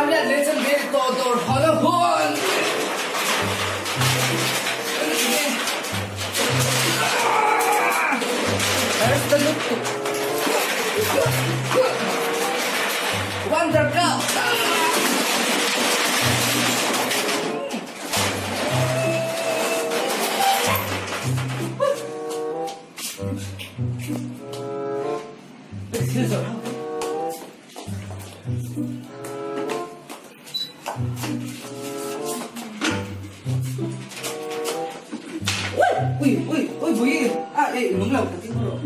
Maria lesson be to holo hon. There's the look. Wonder Girl. This is a Ui, đúng là cái tiếng rồi.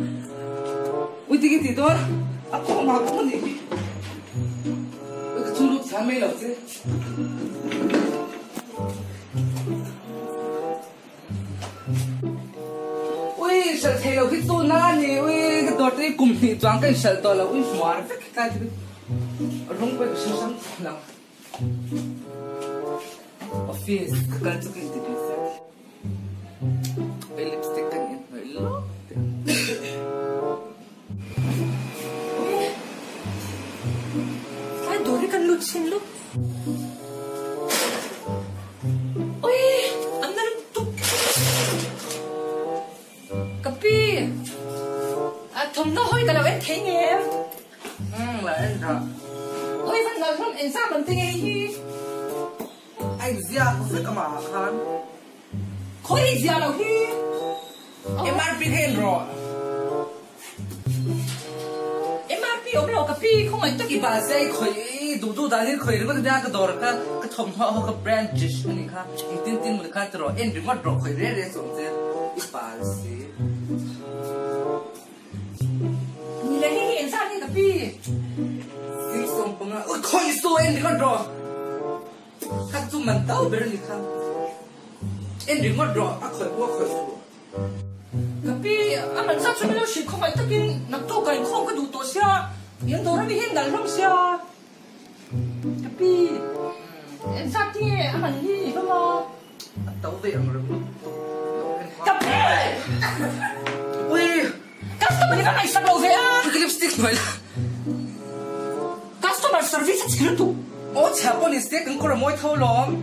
Ui, thì tôi, có mà cũng gì. Ui, cái chú lúc sáng mấy lần chứ. Ui, sợ thầy là cái tôi na nhỉ, ui, cái tôi thấy cùng thì choáng cái sợ tôi là ui xóa rất cái gì. Rung quay cái sáng là. Office, cái chỗ cái gì. Lipstick kan yan. Hello? Ay, dori kan lutsin lo. Ôi, anh đang tục. Kapi. Thùng nó hơi cả đầu em thấy nghe em. Là em rồi. Ôi, vẫn là không em sao mình thấy nghe gì. Anh Zia có phải có mà khán. Khối gì đâu hi. Em ăn pin hen rồi. Em ăn pin ông đâu Kapi không phải tất Cái bà sẽ khởi đủ đã nên khởi nó ra cái đồ cái thùng họ cái brand dish này ha. Tin một cái rồi em bị mất rồi khởi ra xong thế. Cái bà sẽ. Nhìn lại hi em sao đi Kapi. Cái xong bằng ôi khởi số em bị mất rồi. Các chú mình tao biết được không? Em bị mất rồi, khởi bua khởi bua. Kapi, anh mình sao chúng mình ship không phải tất nhiên nạp tô cái không có đủ tổ xia, những đồ nó bị hiện đại lắm xia. Kapi, em sao thì anh mình đi không lo. Tao về rồi. Kapi, ui, customer cái này sao đâu vậy à? cái lipstick này là. Customer service chỉ là tụ. Ôi chả có lipstick cũng có là môi thâu lắm.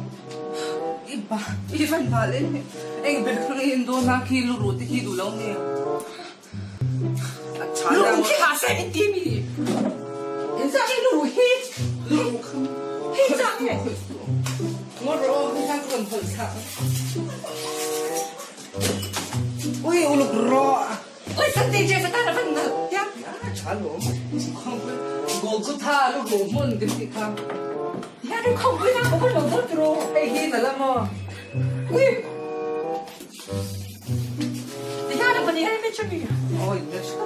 Ivan Valen, anh biết không em đâu na khi lu roti khi đủ lâu nè. Lu khi hạ sẽ đi tìm đi. Em sao khi lu hit? Hit sao vậy? Ngồi rồi, không sang còn phần sao? Ui, uluk ro. Ôi sao DJ phải ta là phần nào? Ya, chả lắm. Không biết, gồm cứ tha lu gồm muốn cái gì không? Ya nó không biết nào có lòng tốt rồi. Cái gì là mà? Ui. Thì ya nó vẫn đi hay biết chưa nhỉ? Ôi, đẹp quá.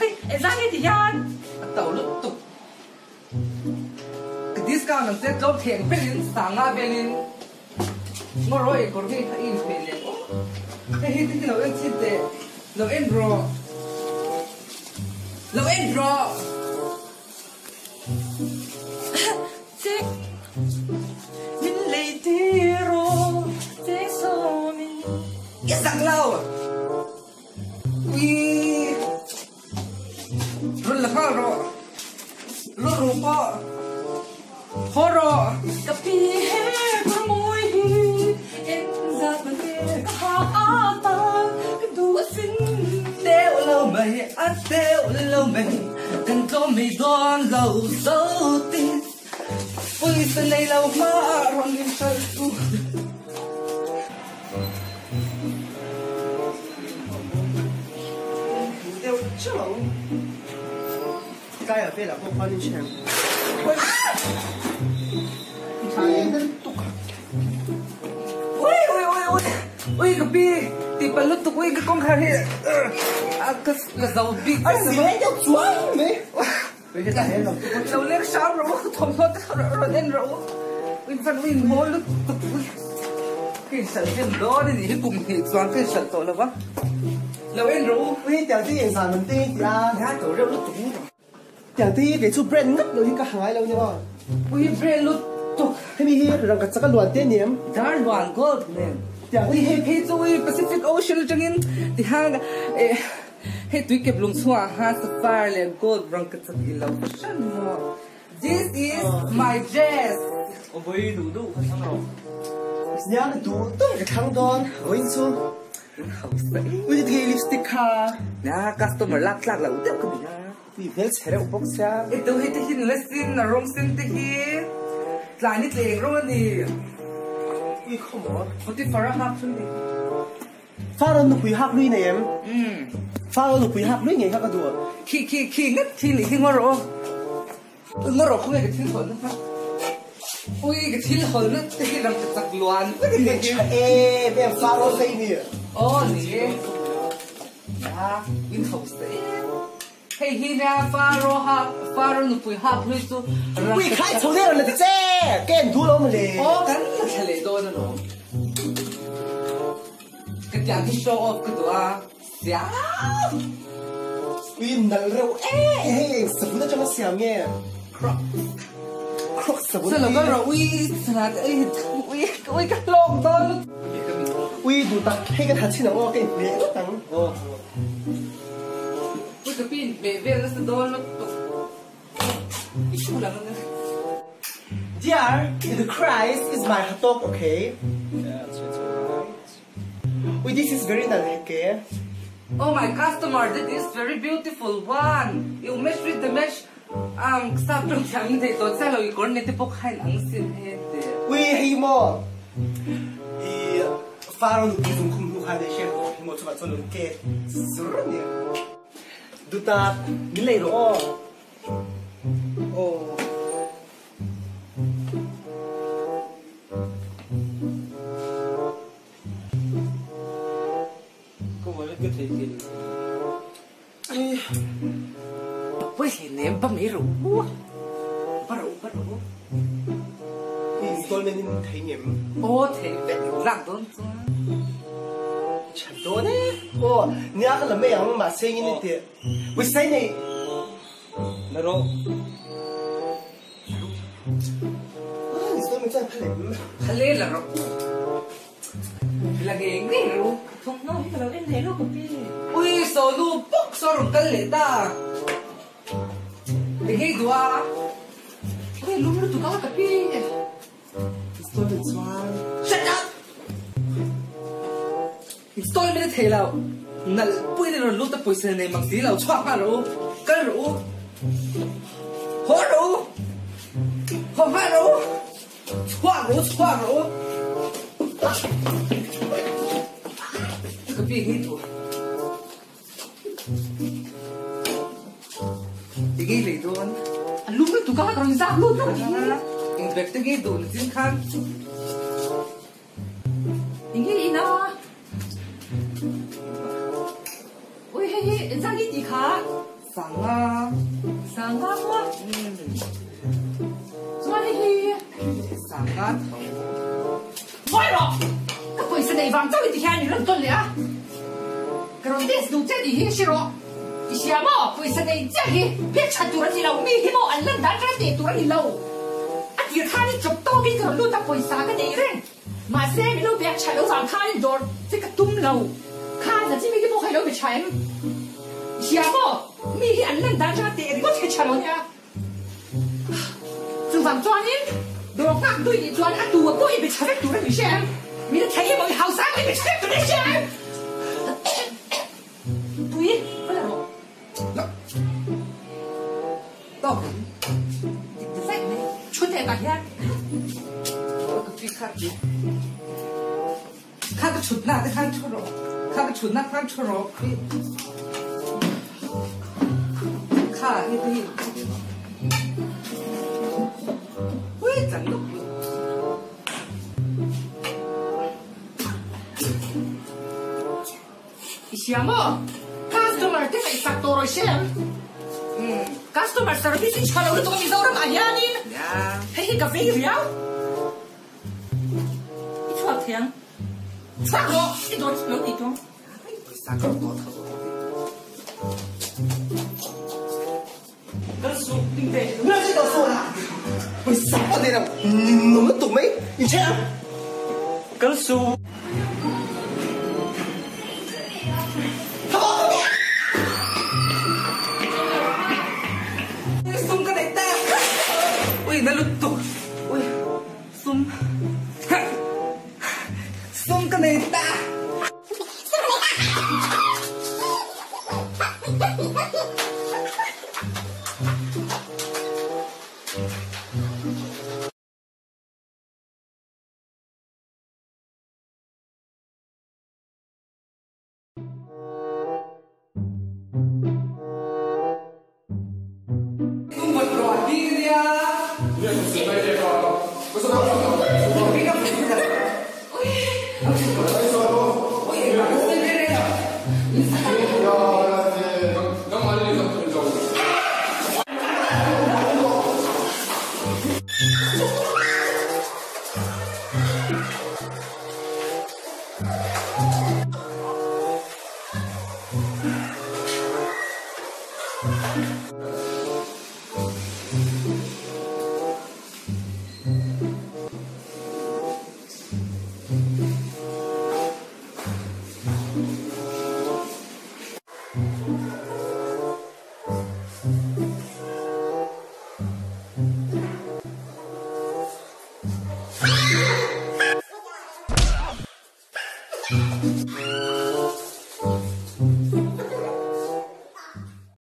Ôi, em ra đi thì ya. Tàu lúc tục. Cái discount làm tết lốp thiện bên in sáng ngã bên in. Ngồi rồi, còn cái thay in bên in. Cái hít cái nào em xin tệ. Lâu em rồi. Lâu em rồi. Thế mình lấy tiro thế sao mình Yes, đang lâu. Ui. Rồi là khó rồi. Lúc rồi po. Khó rồi. Kapi he por môi em ra bên kia ha ta đua xin Đeo lâu mày, ăn đeo lâu mày. Cần có mày đoan lâu dấu tin. Ui, sân này lâu mà rồi nên chơi tu. Đeo chậu. Cái ở đây là không có đi xem. Ui, cái bi, thì bà lúc tục ui cái con khả hiện. Cái là giàu bi. Anh gì đấy nhóc chuông đấy. Ui, cái này lâu lên sao rồi, thông thoát rồi lên rồi. Ui, phần ui ngồi lúc tục ui. Cái sợ thêm đó đi thì cùng thì doan cái sợ tội là vâng. Lâu lên rồi. Ui, tiểu tí hiện sản mình tí thì à. Nhá, tổ rêu lúc tục rồi. Tiểu tí để chú brand ngất rồi cái hàng ai lâu như vậy. Ui, brand lúc tục. Thế mi hi rằng cái chắc luận tên niệm. Dar loạn cơ nè. Ui, hey chú ui Pacific Ocean chẳng in. Thì hàng hey tụi kẹp lùng xóa ha sapphire lên gold rong cái chắc lâu. Sân mà. This is my dress. với đủ đủ phần thằng nào nhá đủ tôi cái thằng đó với số 우리 뒤에 립스틱 카. 야, customer 락락 라 우대 그냥. 이 벨 차려 복사. Ito hit hin lesson na wrong sin te hi. Tlanit leng ro ni. 이 커머. Oti para hap sun ni. 파란 너 부이 합루이 네임. 파란 너 부이 합루이 게 하가 도. Ki ngat ki li hing ro. Ngoro khu cái thiên thuần ha. Ui cái thiên thuần nó te hi lam tak luan. 에, 배 파로 세니. Oh ni. Ya, in house te. Hey hi na faro nu pui hap hui su. 우리 khai 초대를 했지. 깬 둘러면 Oh kan la khale do na no. Cái dạng cái show off cái đó xia. 우리 날로 에, 서부다 좀 xiang Crocs Sao là có rồi ui cái lông đó. 우리 누다 해가 다치는 거 게임 왜 땅. Ui cái pin về nó sẽ đó nó ít chút là nó. Dear, the Christ is my hot dog, okay? Yeah, that's right. Wait, this is very nice, okay? Oh my customer, this is very beautiful one. You match with the match. Sắp trong chẳng thì tôi sẽ lời con nên tôi bốc hai nắng xin hết. Wait, hey mo. 이 파로는 무슨 공부하는 셰프 뭐 좀 맞춰 놓게. 쓰러니. 누다 밀레로. 어. cái thì với thì ném bấm mỹ rượu bắt rượu installment thấy nhầm ô thì phải làm tốt chặt đó đấy ô nhà cái là mấy ông mà xây như thế với xây này là rồi installment chân khale là rồi là cái gì rồi không nói cái là em thấy nó cũng đi ui số lu bốc số rồi cái lệ ta cái gì đó ui lu lu tụi nó cái gì installment one shut up installment thế nào nãy bữa nay lu ta bữa nay mang gì nào chọn mà rồi cái rồi hốt rồi hốt mà rồi chọn rồi cái gì hết rồi cái gì đó lúc ấy tụi các con ra luôn đó in vector cái đồ nó chính khăn những cái gì nào ôi hey ra cái gì khá sáng quá rồi hey sáng á thôi rồi các bạn sẽ này vàng cho đi theo những lần tuần lễ cái rồi đấy đủ chơi đi hết rồi 이시야 뭐 부이선에 저기 배차두라지라고 미히모 알른 날라데 두라일라오 아 디카니 쪽도기 그런 루다 부이사가 내일은 마세미로 배차로 상카니 돌 제가 둠라오 카자 지미기 뭐 하려 배차임 이시야 뭐 미히 알른 날라데 이거 배차로냐 주방 좋아님 너가 두이 좋아 아 두어 보이 배차를 두라 이시야 미를 태기 뭐 하우상이 배차를 두라 이시야 부이 그래로 tao phải chút thế cả nhá cái phi khát gì khát cái chút nào cái khát cho rồi khát cái chút nào khát cho rồi khát cái gì ui chẳng được 이시야모 customer cái này sạc tổ rồi xem customer service cho đâu được tôi đâu làm gì anh hay cà phê gì đó ít chút tiền sao rồi ít đồ lớn ít thôi sao có đồ thật cái số tinh tế nó sẽ có số nào với sao có thể nào nó mất tụi mấy nhìn xem cái số xung cái này ta